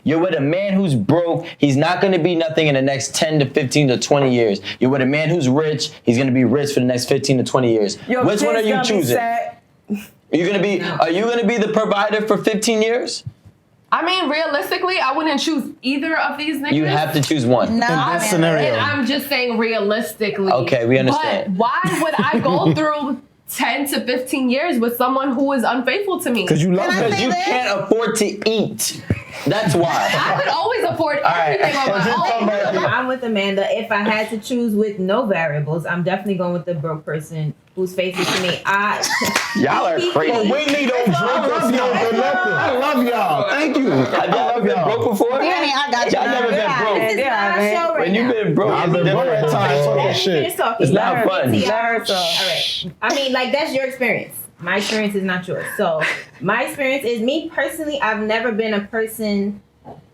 You're with a man who's broke. He's not going to be nothing in the next 10 to 15 to 20 years. You're with a man who's rich. He's going to be rich for the next 15 to 20 years. Which one are you choosing? Are you going to be the provider for 15 years? I mean, realistically, I wouldn't choose either of these niggas. You have to choose one. No, in this scenario. And I'm just saying realistically. Okay, we understand. But why would I go through 10 to 15 years with someone who is unfaithful to me? Because you love Because you can't afford to eat. That's why. I could always afford everything on my own. I'm with Amanda. If I had to choose with no variables, I'm definitely going with the broke person who's faithful to me. Y'all are crazy. But Whitney don't drink us no good nothing. I love y'all. Thank you. Have y'all ever been broke before? Danny, I got you. Y'all never been broke. This is not our show right When you've been broke, I've been broke at times talking shit. It's not fun. All right. I mean, like, that's your experience. My experience is not yours. So my experience is, me personally, I've never been a person,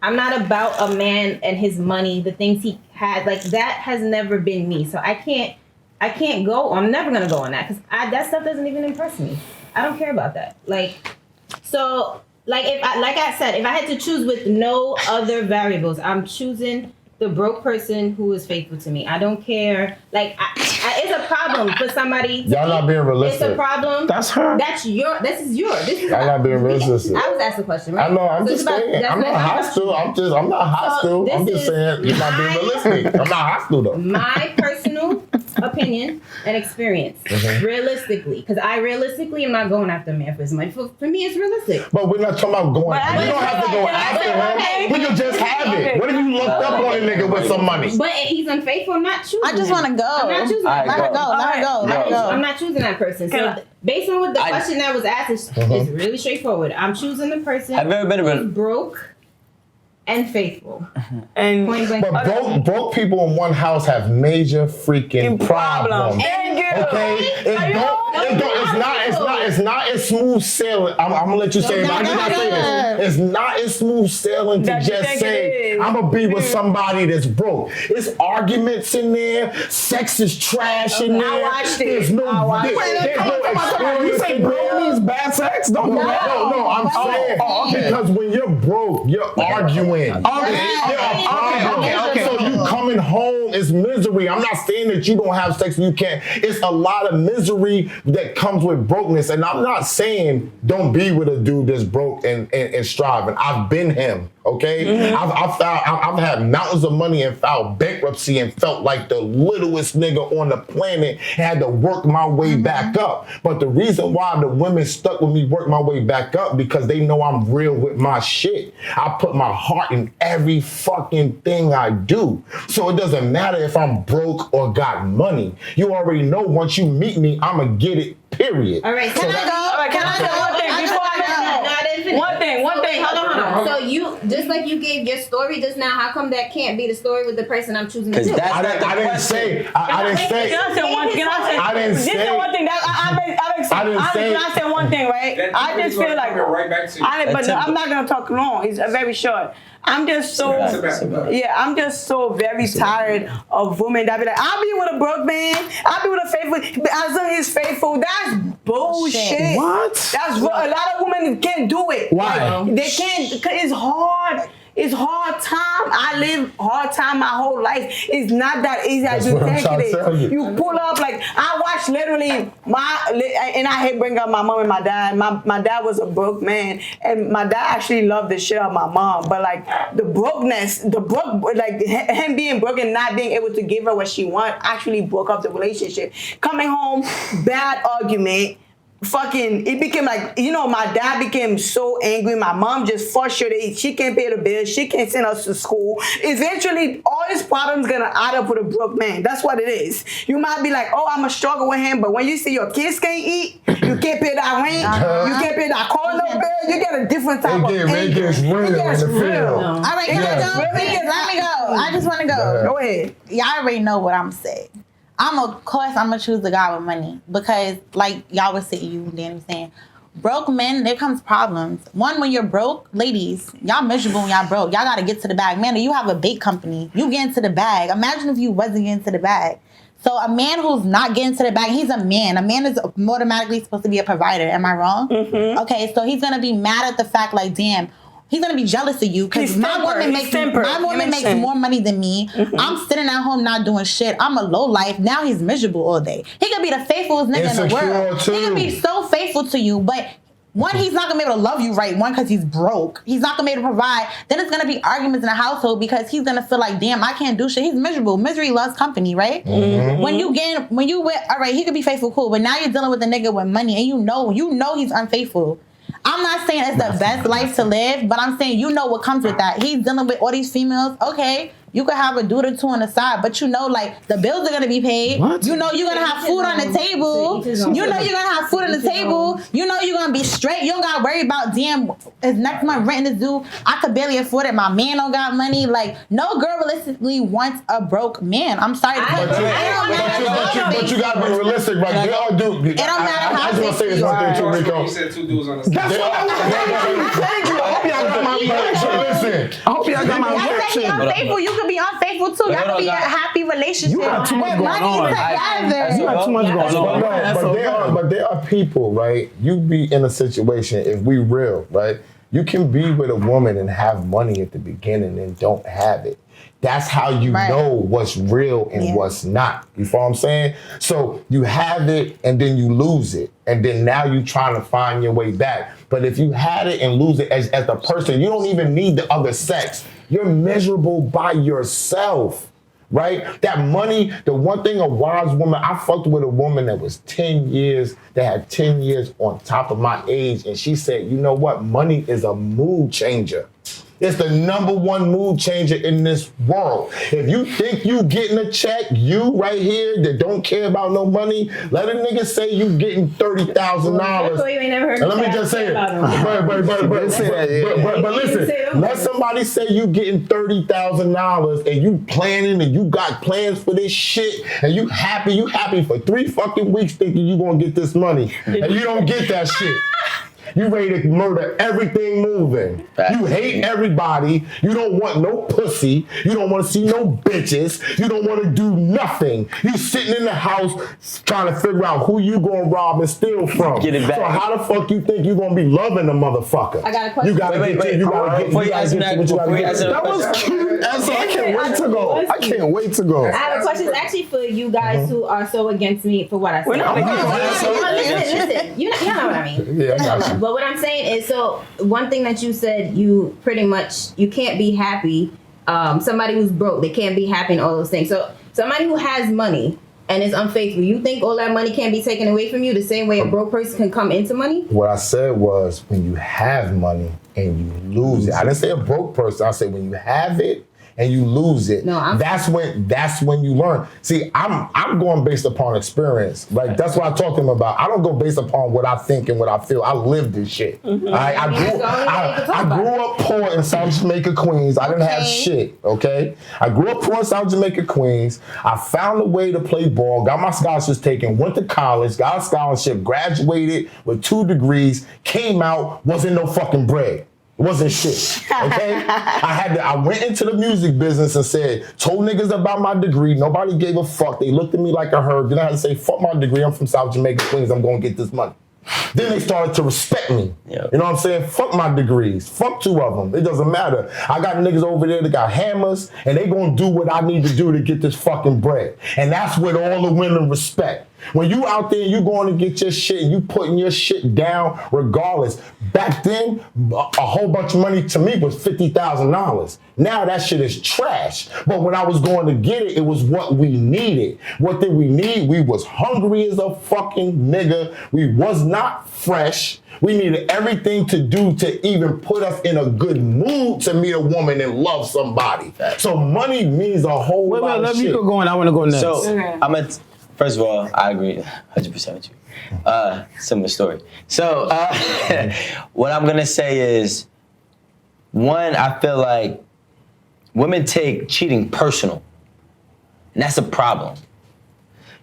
I'm not about a man and his money, the things he has, like, that has never been me. So I can't go, I'm never going to go on that, because that stuff doesn't even impress me. I don't care about that. Like, so, like, like I said, if I had to choose with no other variables, I'm choosing the broke person who is faithful to me. I don't care. Like, it's a problem for somebody. Y'all not being realistic. It's a problem. That's her. This is yours. Y'all not being realistic. I was asked a question, right? I know. I'm So just it's about- saying. that's I'm not my hostile. I'm not hostile. this I'm just is saying you're not being realistic. I'm not hostile though. My personal opinion and experience, realistically, because I realistically am not going after a man for his money. For me, it's realistic. But we're not talking about going. But We don't have to go after him. We can just have it. What if you looked up on a nigga with some money? But if he's unfaithful, I'm not choosing. I just want to go. I'm not choosing. All right, Let her go. Let her go. Let her go. I'm not choosing that person. So based on what the question that was asked, it's really straightforward. I'm choosing the person I've never been who's broke and faithful. And Point blank. But broke people in one house have major freaking problems. Thank you. Okay, it's not as smooth sailing. I'm gonna let you say it. But I did not say this. It's not as smooth sailing to That you just think say it is. I'm gonna be with somebody that's broke. It's arguments in there. Sex is trash in there. I watched it. There's no experience. You say broke means bad sex? Don't do that. No, I'm saying because when you're broke, you're arguing. Okay. So you coming home is misery. I'm not saying that you don't have sex and you can't. It's a lot of misery that comes with brokenness. And I'm not saying don't be with a dude that's broke and striving. I've been him. Okay, I've had mountains of money and filed bankruptcy and felt like the littlest nigga on the planet, had to work my way back up. But the reason why the women stuck with me, work my way back up, because they know I'm real with my shit. I put my heart in every fucking thing I do. So it doesn't matter if I'm broke or got money. You already know once you meet me, I'ma get it. Period. All right. Can I go? Can I say one thing before I go? One thing. Hold on. So you, just like you gave your story just now, how come that can't be the story with the person I'm choosing to do? That's I didn't say. I didn't say. Can I say one thing? I didn't This is say. one thing that I didn't say. Can I say one thing, right? I just feel like, right back to you. but I'm not gonna talk long. It's very short. I'm just so I'm just so very tired of women that be like, I'll be with a broke man, I'll be with a faithful, as long as he's faithful. That's bullshit. What? That's a lot of women can't do it. Why? Like, they can't, because it's hard. It's hard time. I live hard time my whole life. It's not that easy as you think it is. You pull up, like, I watched literally and I hate bringing up my mom and my dad. My dad was a broke man, and my dad actually loved the shit out of my mom. But like like him being broke and not being able to give her what she want actually broke up the relationship. Coming home, bad argument. Fucking, it became like, my dad became so angry. My mom just frustrated. She can't pay the bills. She can't send us to school. Eventually, all these problems gonna add up with a broke man. That's what it is. You might be like, oh, I'm a struggle with him, but when you see your kids can't eat, you can't pay that rent, you can't pay that car bill, you get a different type of anger. It gets real in the field. All right, can I go? Please, let me go. I just want to go. Go ahead. Y'all already know what I'm saying. I'm gonna choose the guy with money, because like y'all would say, you and Danny saying, broke men, there comes problems. One, when you're broke, ladies, y'all miserable when y'all broke. Y'all gotta get to the bag. Man, you have a bait company. You get into the bag. Imagine if you wasn't getting to the bag. So a man who's not getting to the bag, he's a man. A man is automatically supposed to be a provider. Am I wrong? Mm-hmm. Okay, so he's gonna be mad at the fact like, damn, he's gonna be jealous of you because my woman makes more money than me. I'm sitting at home not doing shit. I'm a low life. Now he's miserable all day. He could be the faithfulest nigga in the world. Too. He could be so faithful to you, but one, he's not gonna be able to love you right. One, because he's broke. He's not gonna be able to provide. Then it's gonna be arguments in the household because he's gonna feel like, damn, I can't do shit. He's miserable. Misery loves company, right? When you with, all right, he could be faithful, cool, but now you're dealing with a nigga with money, and you know he's unfaithful. I'm not saying it's the best life to live, but I'm saying you know what comes with that. He's dealing with all these females. Okay, you could have a dude or two on the side, but you know, like, the bills are gonna be paid. What? You know you're gonna have food on the table. You know you're gonna have food on the table. You know you're gonna be straight. You don't gotta worry about, damn, is next month rent is due? I could barely afford it. My man don't got money. Like, no girl realistically wants a broke man. I'm sorry to cut you. But you gotta be realistic, right? They all do. It don't matter how I just wanna say this one thing too, Rico. You said 2 dudes on the side. That's what I was saying. I hope y'all got my reaction. I hope y'all got my reaction. Unfaithful, you could be unfaithful too. Y'all could be in a happy relationship. You got too much going on. You got too much going on. But there are people, right? You be in a situation, if we real, right? You can be with a woman and have money at the beginning and don't have it. That's how you know what's real and what's not. You follow what I'm saying? So you have it and then you lose it. And then now you trying to find your way back. But if you had it and lose it as the person, you don't even need the other sex. You're miserable by yourself, right? That money, the one thing a wise woman, I fucked with a woman that was 10 years, that had 10 years on top of my age. And she said, you know what? Money is a mood changer. It's the #1 mood changer in this world. If you think you getting a check, you right here that don't care about no money, let a nigga say you getting $30,000. You ain't never heard and let me just say it. But listen, let somebody say you getting $30,000 and you planning and you got plans for this shit and you happy for 3 fucking weeks thinking you gonna get this money and you don't get that shit. You ready to murder everything moving. You hate everybody. You don't want no pussy. You don't want to see no bitches. You don't want to do nothing. You sitting in the house trying to figure out who you gonna rob and steal from. Get it back. So how the fuck you think you gonna be loving a motherfucker? I got a question. You gotta get. Before you answer that, That was cute. I can't wait to go. I can't wait to go. I have a question. It's actually for you guys who are so against me for what I said. Listen. You know what I mean. Yeah, I got you. But what I'm saying is, so one thing that you said, you pretty much, you can't be happy. Somebody who's broke, they can't be happy and all those things. So somebody who has money and is unfaithful, you think all that money can't be taken away from you the same way a broke person can come into money? What I said was when you have money and you lose it. I didn't say a broke person. I said when you have it and you lose it. No, that's when you learn. See, I'm going based upon experience. Like that's what I talked to him about. I don't go based upon what I think and what I feel. I live this shit. I grew up poor in South Jamaica, Queens. I didn't have shit. Okay, I grew up poor in South Jamaica, Queens. I found a way to play ball. Got my scholarships taken. Went to college. Got a scholarship. Graduated with 2 degrees. Came out. Wasn't no fucking bread. It wasn't shit, okay? I went into the music business and told niggas about my degree. Nobody gave a fuck. They looked at me like a herb. Then I had to say, fuck my degree. I'm from South Jamaica, Queens. I'm going to get this money. Then they started to respect me. Yep. You know what I'm saying? Fuck my degrees. Fuck 2 of them. It doesn't matter. I got niggas over there that got hammers, and they gonna do what I need to do to get this fucking bread. And that's what all the women respect. When you out there and you going to get your shit and you putting your shit down regardless. Back then, a whole bunch of money to me was $50,000. Now that shit is trash. But when I was going to get it, it was what we needed. What did we need? We was hungry as a fucking nigga. We was not fresh. We needed everything to do to even put us in a good mood to meet a woman and love somebody. So money means a whole lot of shit. Let me go on. I want to go next. So first of all, I agree 100% with you. Similar story. So what I'm gonna say is, one, I feel like women take cheating personal, and that's a problem.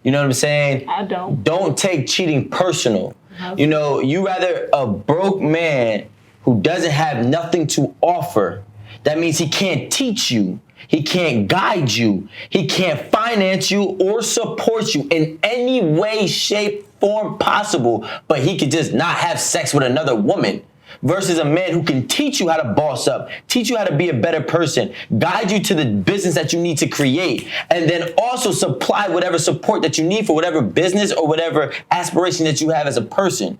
You know what I'm saying? I don't. Don't take cheating personal. You know, you rather a broke man who doesn't have nothing to offer. That means he can't teach you. He can't guide you. He can't finance you or support you in any way, shape, form possible, but he could just not have sex with another woman. versus a man who can teach you how to boss up, teach you how to be a better person, guide you to the business that you need to create, and then also supply whatever support that you need for whatever business or whatever aspiration that you have as a person.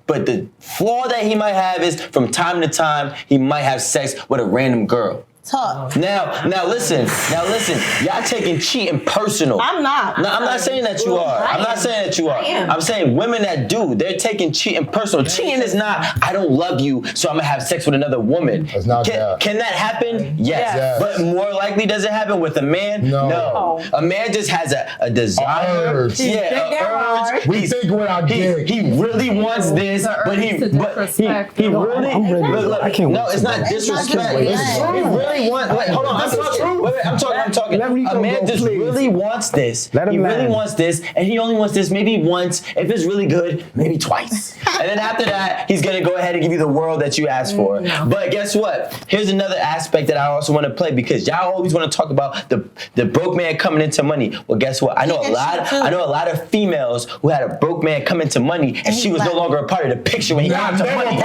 But the flaw that he might have is from time to time, he might have sex with a random girl. Talk. Now listen, y'all taking cheating personal. I'm not. No, I'm not saying that you are. I'm not saying that you are. I'm saying women that do, they're taking cheating personal. Cheating is not, I don't love you, so I'm gonna have sex with another woman. It's not that. Can that happen? Yes. Yes. But more likely, does it happen with a man? No. A man just has a desire. Urge. Yeah, an urge. We think with our dick. He really wants this, but he really. Look, I can't wait no, it's to not go. disrespect. He really wants. Wait, hold on. I'm talking. Let Rico A man go, just please. really wants this. Let him He really land. wants this, and he only wants this maybe once. If it's really good, maybe twice. And then after that, he's gonna go ahead and give you the world that you asked for. But guess what? Here's another aspect that I also want to play, because y'all always want to talk about the broke man coming into money. Well, guess what? I know a lot of females who had a broke man come into money, and she was no longer a part of the picture when he got into money.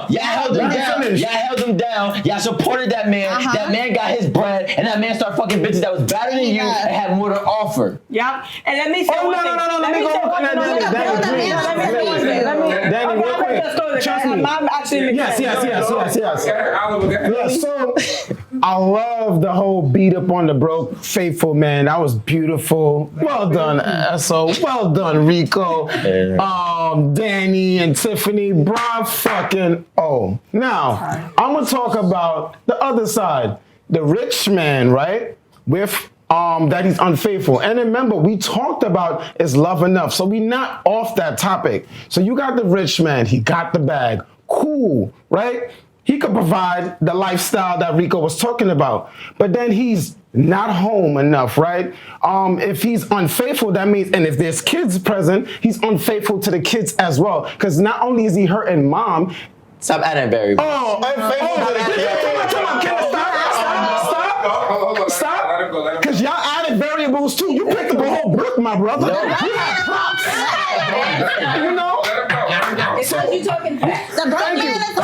Y'all held him down. Y'all supported that man. That man got his bread, and that man started fucking bitches that was better than you and had more to offer. Yep. And let me say one thing. Let me go. Danny, real quick. Trust me. Yes. Yeah, so I love the whole beat up on the broke faithful man. That was beautiful. Well done, SO. Well done, Rico. Danny and Tiffany. Bra fucking oh. Now, I'm gonna talk about the other side. The rich man, right? With that he's unfaithful. And remember, we talked about is love enough. So we not off that topic. So you got the rich man, he got the bag. Cool, right? He could provide the lifestyle that Rico was talking about. But then he's not home enough, right? If he's unfaithful, that means, and if there's kids present, he's unfaithful to the kids as well. Because not only is he hurting mom. Stop adding variables. Stop. Because y'all added variables too. You picked up a whole book, my brother. You know? It's because you're talking facts. The broke man is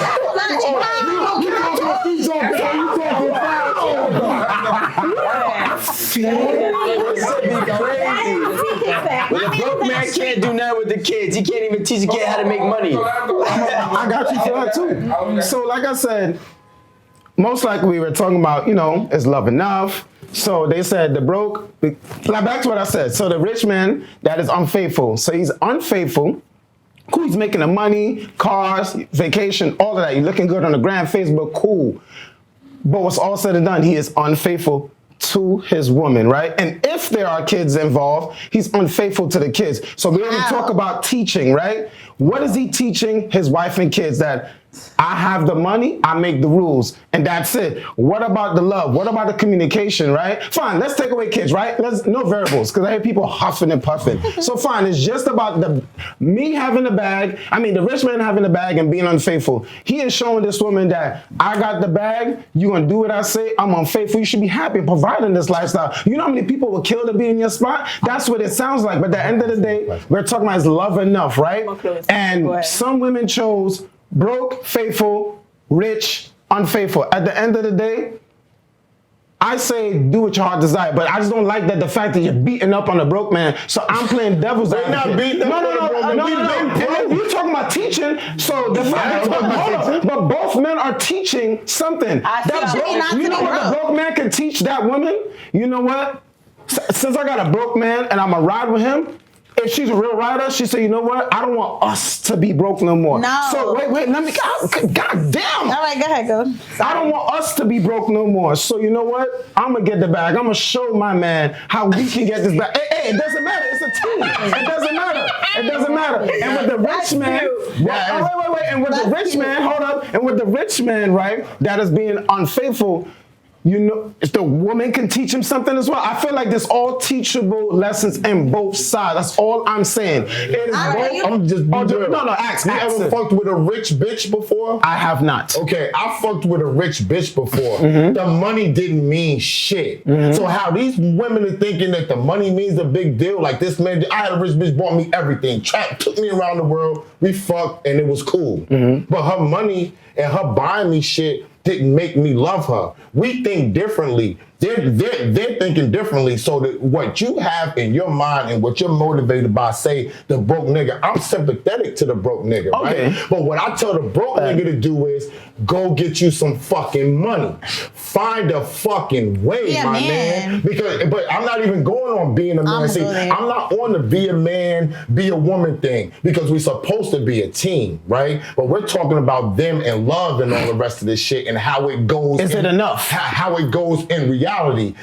Well, the broke man can't do nothing with the kids. He can't even teach a kid how to make money. I got you for that too. So like I said, most likely we were talking about, is love enough? So they said back to what I said. So the rich man that is unfaithful. So he's unfaithful. Cool, he's making the money, cars, vacation, all of that. You're looking good on the gram, Facebook, cool. But what's all said and done, he is unfaithful to his woman, right? And if there are kids involved, he's unfaithful to the kids. So we already talk about teaching, right? What is he teaching his wife and kids? That I have the money, I make the rules, and that's it. What about the love? What about the communication, right? Fine, let's take away kids, right? No variables, because I hear people huffing and puffing. So fine, it's just about me having the bag, the rich man having the bag and being unfaithful. He is showing this woman that I got the bag, you're going to do what I say, I'm unfaithful, you should be happy providing this lifestyle. You know how many people would kill to be in your spot? That's what it sounds like, but at the end of the day, we're talking about is love enough, right? And some women chose broke, faithful, rich, unfaithful. At the end of the day, I say do what your heart desire, but I just don't like the fact that you're beating up on a broke man. So I'm playing devil's advocate. No. You're talking about teaching. So the fact but both men are teaching something. You know what the broke man can teach that woman? You know what? Since I got a broke man and I'm gonna ride with him, if she's a real rider, she said, you know what? I don't want us to be broke no more. No. So wait, let me, God damn. All right, go ahead, go. I don't want us to be broke no more. So you know what? I'm going to get the bag. I'm going to show my man how we can get this bag. Hey, it doesn't matter. It's a team. It doesn't matter. And with the rich man, wait. And with the rich man, hold up. And with the rich man, right, that is being unfaithful, you know, if the woman can teach him something as well. I feel like there's all teachable lessons in both sides. That's all I'm saying. I'm just ask. You ever fucked with a rich bitch before? I have not. Okay, I fucked with a rich bitch before. The money didn't mean shit. So how these women are thinking that the money means a big deal, like this man, I had a rich bitch, bought me everything, took me around the world, we fucked, and it was cool. But her money and her buying me shit didn't make me love her. We think differently. They're thinking differently. So that what you have in your mind and what you're motivated by, say the broke nigga, I'm sympathetic to the broke nigga, right? But what I tell the broke nigga to do is go get you some fucking money. Find a fucking way, my man. But I'm not even going on being a man. See, I'm not on the be a man, be a woman thing because we're supposed to be a team, right? But we're talking about them and love and all the rest of this shit and how it goes. Is it enough? How it goes in reality.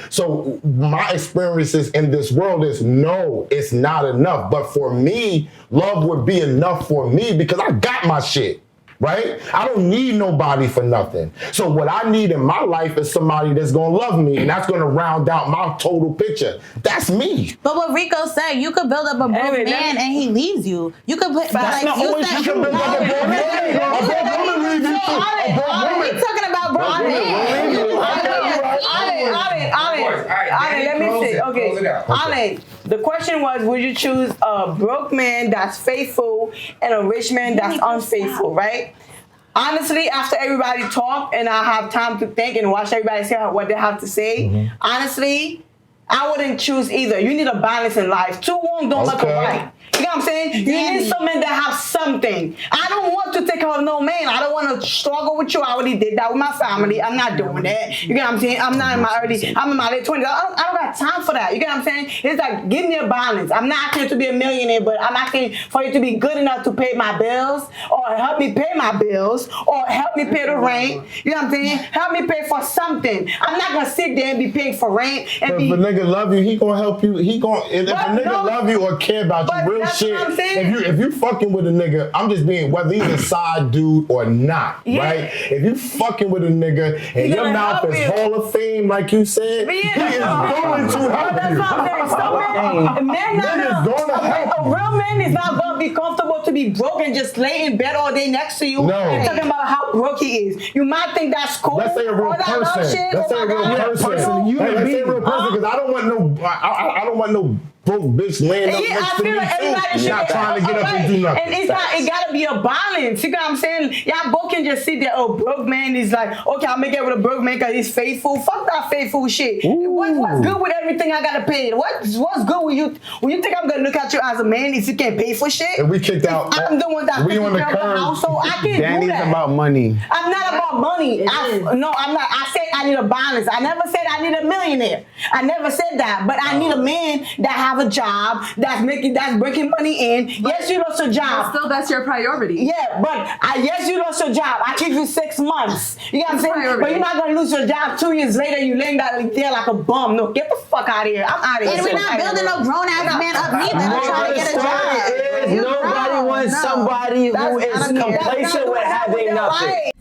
So my experiences in this world is no, it's not enough. But for me, love would be enough for me because I got my shit. Right? I don't need nobody for nothing. So what I need in my life is somebody that's gonna love me and that's gonna round out my total picture. That's me. But what Rico said, you could build up a broke man and he leaves you. You could put that's not always you can build up a broke man. A broke woman leaves you too. A broke woman. We're talking about broke men. Ale, let me see. Okay, Ale, the question was, would you choose a broke man that's faithful and a rich man that's unfaithful, right? Honestly, after everybody talk and I have time to think and watch everybody say what they have to say, honestly, I wouldn't choose either. You need a balance in life. Two wrongs don't make a right. You know what I'm saying? You need some men that have something. I don't want to take care of no man. I don't want to struggle with you. I already did that with my family. I'm not doing that. You know what I'm saying? I'm not in my I'm in my late 20s. I don't got time for that. You know what I'm saying? It's like, give me a balance. I'm not asking you to be a millionaire, but I'm asking for you to be good enough to pay my bills or help me pay my bills or help me pay the rent. You know what I'm saying? Help me pay for something. I'm not going to sit there and be paying for rent. And if a nigga love you, he going to help you. If a nigga love you or care about you, real shit. If you fucking with a nigga, I'm just being, whether he's a side dude or not, right? If you fucking with a nigga and your mouth is Hall of Fame, like you said, he is going to help you. A real man is not going to be comfortable to be broke and just lay in bed all day next to you. No. And talking about how broke he is. You might think that's cool. Let's say a real person. Let's say a real person. Let's say a real person because I don't want no broke bitch laying up next to me too. Not trying to get up and do nothing. And it's not, it gotta be a balance. You know what I'm saying? Y'all both can just sit there, oh, broke man is like, okay, I'll make it with a broke man because he's faithful. Fuck that faithful shit. What's good with everything I gotta pay? What's good with you? When you think I'm gonna look at you as a man if you can't pay for shit? And we kicked out. I'm the one that's taking care of the household. I can't Danny's do that. about money. I'm not about money. No, I'm not. I said I need a balance. I never said I need a millionaire. I never said that. But I need a man that have a job, that's breaking money in. But yes, you lost your job. Still, that's your priority. Yeah, but yes, you lost your job. I give you 6 months. You know what I'm saying? Priority. But you're not gonna lose your job 2 years later. You laying there like a bum. No, get the fuck out of here. I'm out of here. And we're not building no grown ass man up neither. I'm trying to get a job. Nobody wants somebody who is complacent with having nothing.